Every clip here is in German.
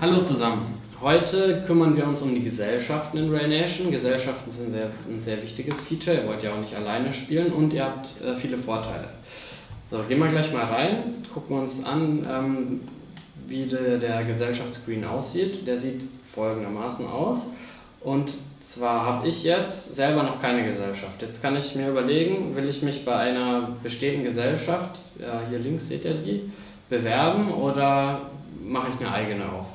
Hallo zusammen. Heute kümmern wir uns um die Gesellschaften in Raynation. Gesellschaften sind ein sehr wichtiges Feature. Ihr wollt ja auch nicht alleine spielen und ihr habt viele Vorteile. So, gehen wir gleich mal rein, gucken wir uns an, wie der Gesellschaftsscreen aussieht. Der sieht folgendermaßen aus. Und zwar habe ich jetzt selber noch keine Gesellschaft. Jetzt kann ich mir überlegen, will ich mich bei einer bestehenden Gesellschaft, hier links seht ihr die, bewerben oder mache ich eine eigene auf?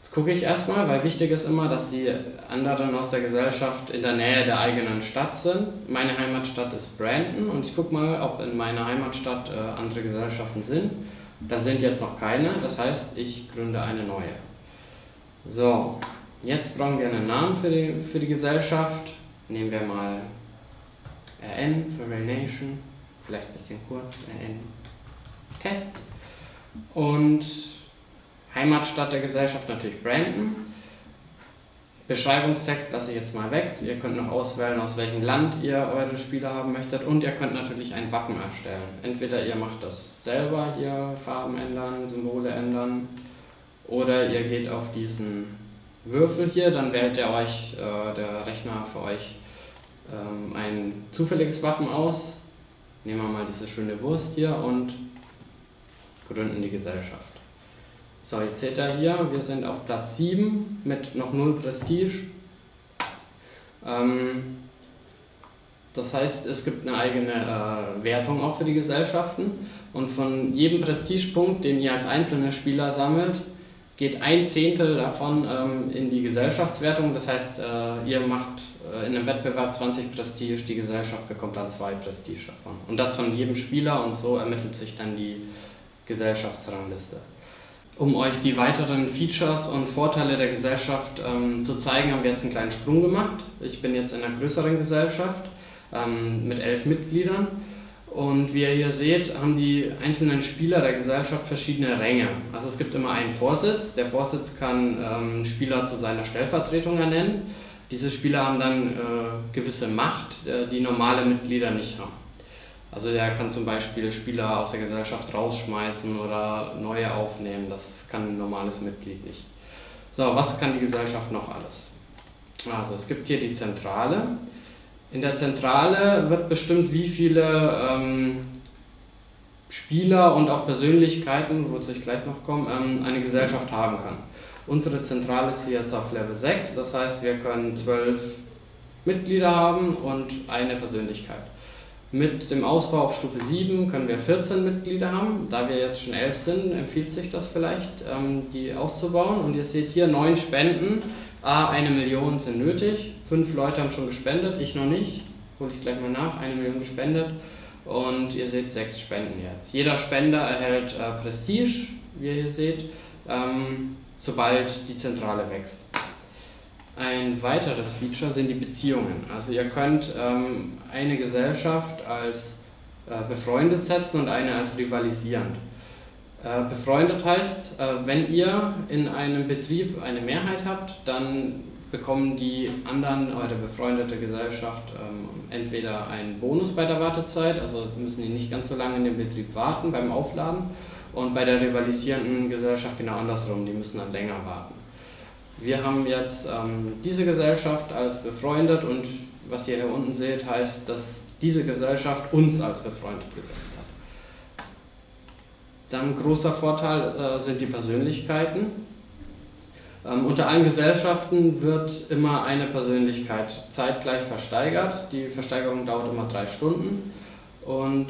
Jetzt gucke ich erstmal, weil wichtig ist immer, dass die anderen aus der Gesellschaft in der Nähe der eigenen Stadt sind. Meine Heimatstadt ist Brandon und ich gucke mal, ob in meiner Heimatstadt andere Gesellschaften sind. Da sind jetzt noch keine, das heißt, ich gründe eine neue. So, jetzt brauchen wir einen Namen für die Gesellschaft. Nehmen wir mal RN für Raynation, vielleicht ein bisschen kurz, RN Test. Und Heimatstadt der Gesellschaft natürlich Brandon. Beschreibungstext lasse ich jetzt mal weg. Ihr könnt noch auswählen, aus welchem Land ihr eure Spiele haben möchtet und ihr könnt natürlich ein Wappen erstellen. Entweder ihr macht das selber hier, Farben ändern, Symbole ändern, oder ihr geht auf diesen Würfel hier, dann wählt der Rechner für euch ein zufälliges Wappen aus. Nehmen wir mal diese schöne Wurst hier und gründen die Gesellschaft. So, jetzt seht ihr hier, wir sind auf Platz 7 mit noch 0 Prestige. Das heißt, es gibt eine eigene Wertung auch für die Gesellschaften und von jedem Prestigepunkt, den ihr als einzelner Spieler sammelt, geht ein Zehntel davon in die Gesellschaftswertung. Das heißt, ihr macht in einem Wettbewerb 20 Prestige, die Gesellschaft bekommt dann 2 Prestige davon. Und das von jedem Spieler und so ermittelt sich dann die Gesellschaftsrangliste. Um euch die weiteren Features und Vorteile der Gesellschaft zu zeigen, haben wir jetzt einen kleinen Sprung gemacht. Ich bin jetzt in einer größeren Gesellschaft mit 11 Mitgliedern und wie ihr hier seht, haben die einzelnen Spieler der Gesellschaft verschiedene Ränge. Also es gibt immer einen Vorsitz. Der Vorsitz kann Spieler zu seiner Stellvertretung ernennen. Diese Spieler haben dann gewisse Macht, die normale Mitglieder nicht haben. Also der kann zum Beispiel Spieler aus der Gesellschaft rausschmeißen oder neue aufnehmen, das kann ein normales Mitglied nicht. So, was kann die Gesellschaft noch alles? Also es gibt hier die Zentrale. In der Zentrale wird bestimmt, wie viele Spieler und auch Persönlichkeiten, wozu ich gleich noch komme, eine Gesellschaft haben kann. Unsere Zentrale ist hier jetzt auf Level 6, das heißt wir können 12 Mitglieder haben und eine Persönlichkeit. Mit dem Ausbau auf Stufe 7 können wir 14 Mitglieder haben. Da wir jetzt schon 11 sind, empfiehlt sich das vielleicht, die auszubauen. Und ihr seht hier 9 Spenden, 1 Million sind nötig. 5 Leute haben schon gespendet, ich noch nicht. Hole ich gleich mal nach, 1 Million gespendet. Und ihr seht 6 Spenden jetzt. Jeder Spender erhält Prestige, wie ihr hier seht, sobald die Zentrale wächst. Ein weiteres Feature sind die Beziehungen. Also ihr könnt eine Gesellschaft als befreundet setzen und eine als rivalisierend. Befreundet heißt, wenn ihr in einem Betrieb eine Mehrheit habt, dann bekommen die anderen, eure befreundete Gesellschaft, entweder einen Bonus bei der Wartezeit, also müssen die nicht ganz so lange in dem Betrieb warten beim Aufladen, und bei der rivalisierenden Gesellschaft genau andersrum, die müssen dann länger warten. Wir haben jetzt diese Gesellschaft als befreundet und was ihr hier unten seht, heißt, dass diese Gesellschaft uns als befreundet gesetzt hat. Dann großer Vorteil sind die Persönlichkeiten. Unter allen Gesellschaften wird immer eine Persönlichkeit zeitgleich versteigert. Die Versteigerung dauert immer 3 Stunden und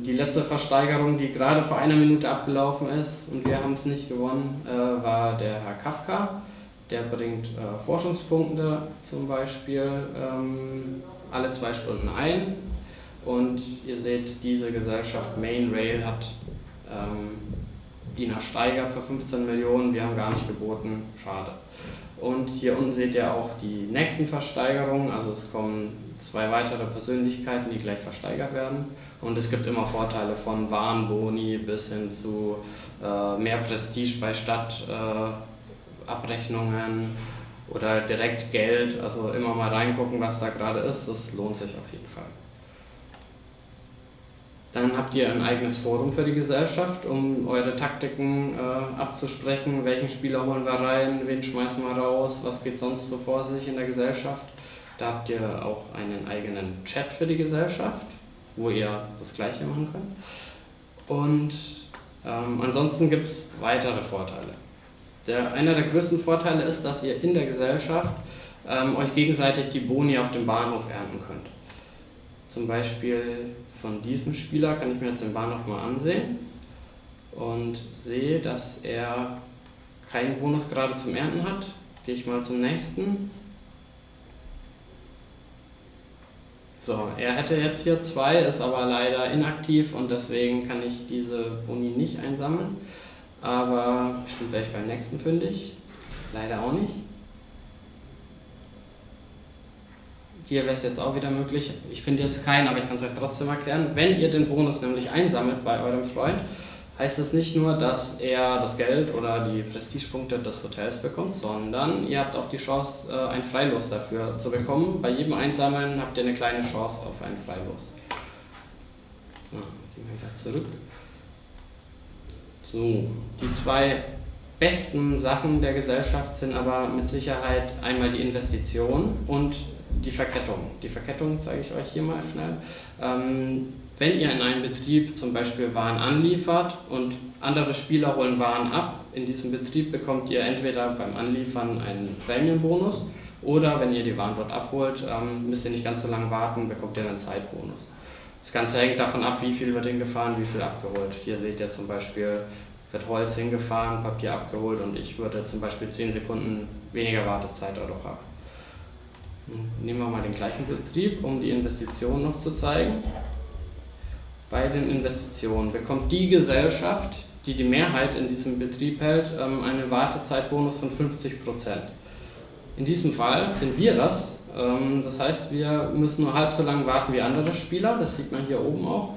die letzte Versteigerung, die gerade vor 1 Minute abgelaufen ist und wir haben es nicht gewonnen, war der Herr Kafka. Der bringt Forschungspunkte zum Beispiel alle 2 Stunden ein und ihr seht, diese Gesellschaft Main Rail hat ihn ersteigert für 15 Millionen, wir haben gar nicht geboten, schade. Und hier unten seht ihr auch die nächsten Versteigerungen, also es kommen 2 weitere Persönlichkeiten, die gleich versteigert werden und es gibt immer Vorteile von Warenboni bis hin zu mehr Prestige bei Abrechnungen oder direkt Geld, also immer mal reingucken, was da gerade ist, das lohnt sich auf jeden Fall. Dann habt ihr ein eigenes Forum für die Gesellschaft, um eure Taktiken abzusprechen. Welchen Spieler holen wir rein, wen schmeißen wir raus, was geht sonst so vor sich in der Gesellschaft. Da habt ihr auch einen eigenen Chat für die Gesellschaft, wo ihr das Gleiche machen könnt. Und ansonsten gibt es weitere Vorteile. Einer der größten Vorteile ist, dass ihr in der Gesellschaft euch gegenseitig die Boni auf dem Bahnhof ernten könnt. Zum Beispiel von diesem Spieler kann ich mir jetzt den Bahnhof mal ansehen und sehe, dass er keinen Bonus gerade zum Ernten hat. Gehe ich mal zum nächsten. So, er hätte jetzt hier 2, ist aber leider inaktiv und deswegen kann ich diese Boni nicht einsammeln. Aber bestimmt werde ich beim nächsten fündig. Leider auch nicht. Hier wäre es jetzt auch wieder möglich. Ich finde jetzt keinen, aber ich kann es euch trotzdem erklären. Wenn ihr den Bonus nämlich einsammelt bei eurem Freund, heißt es nicht nur, dass er das Geld oder die Prestigepunkte des Hotels bekommt, sondern ihr habt auch die Chance, ein Freilos dafür zu bekommen. Bei jedem Einsammeln habt ihr eine kleine Chance auf ein Freilos. So, gehen wir wieder zurück. So, die 2 besten Sachen der Gesellschaft sind aber mit Sicherheit einmal die Investition und die Verkettung. Die Verkettung zeige ich euch hier mal schnell. Wenn ihr in einem Betrieb zum Beispiel Waren anliefert und andere Spieler holen Waren ab, in diesem Betrieb bekommt ihr entweder beim Anliefern einen Prämienbonus oder wenn ihr die Waren dort abholt, müsst ihr nicht ganz so lange warten, bekommt ihr einen Zeitbonus. Das Ganze hängt davon ab, wie viel wird hingefahren, wie viel abgeholt. Hier seht ihr zum Beispiel, wird Holz hingefahren, Papier abgeholt und ich würde zum Beispiel 10 Sekunden weniger Wartezeit dadurch haben. Nehmen wir mal den gleichen Betrieb, um die Investitionen noch zu zeigen. Bei den Investitionen bekommt die Gesellschaft, die die Mehrheit in diesem Betrieb hält, einen Wartezeitbonus von 50%. In diesem Fall sind wir das. Das heißt, wir müssen nur halb so lange warten wie andere Spieler, das sieht man hier oben auch.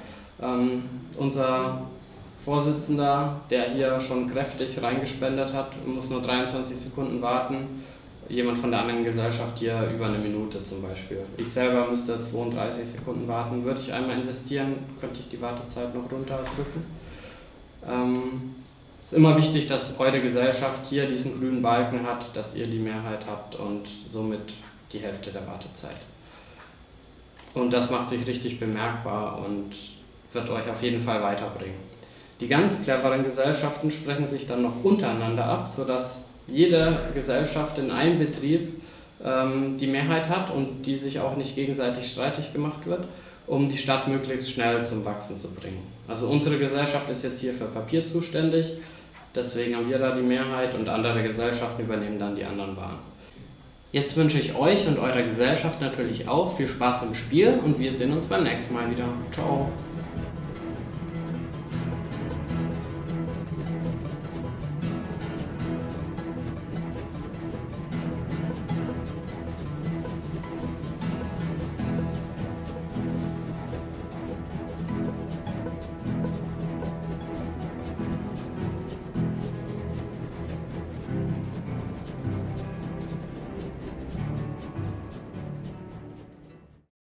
Unser Vorsitzender, der hier schon kräftig reingespendet hat, muss nur 23 Sekunden warten. Jemand von der anderen Gesellschaft hier über eine Minute zum Beispiel. Ich selber müsste 32 Sekunden warten. Würde ich einmal investieren, könnte ich die Wartezeit noch runterdrücken. Es ist immer wichtig, dass eure Gesellschaft hier diesen grünen Balken hat, dass ihr die Mehrheit habt und somit die Hälfte der Wartezeit. Und das macht sich richtig bemerkbar und wird euch auf jeden Fall weiterbringen. Die ganz cleveren Gesellschaften sprechen sich dann noch untereinander ab, sodass jede Gesellschaft in einem Betrieb die Mehrheit hat und die sich auch nicht gegenseitig streitig gemacht wird, um die Stadt möglichst schnell zum Wachsen zu bringen. Also unsere Gesellschaft ist jetzt hier für Papier zuständig, deswegen haben wir da die Mehrheit und andere Gesellschaften übernehmen dann die anderen Waren. Jetzt wünsche ich euch und eurer Gesellschaft natürlich auch viel Spaß im Spiel und wir sehen uns beim nächsten Mal wieder. Ciao!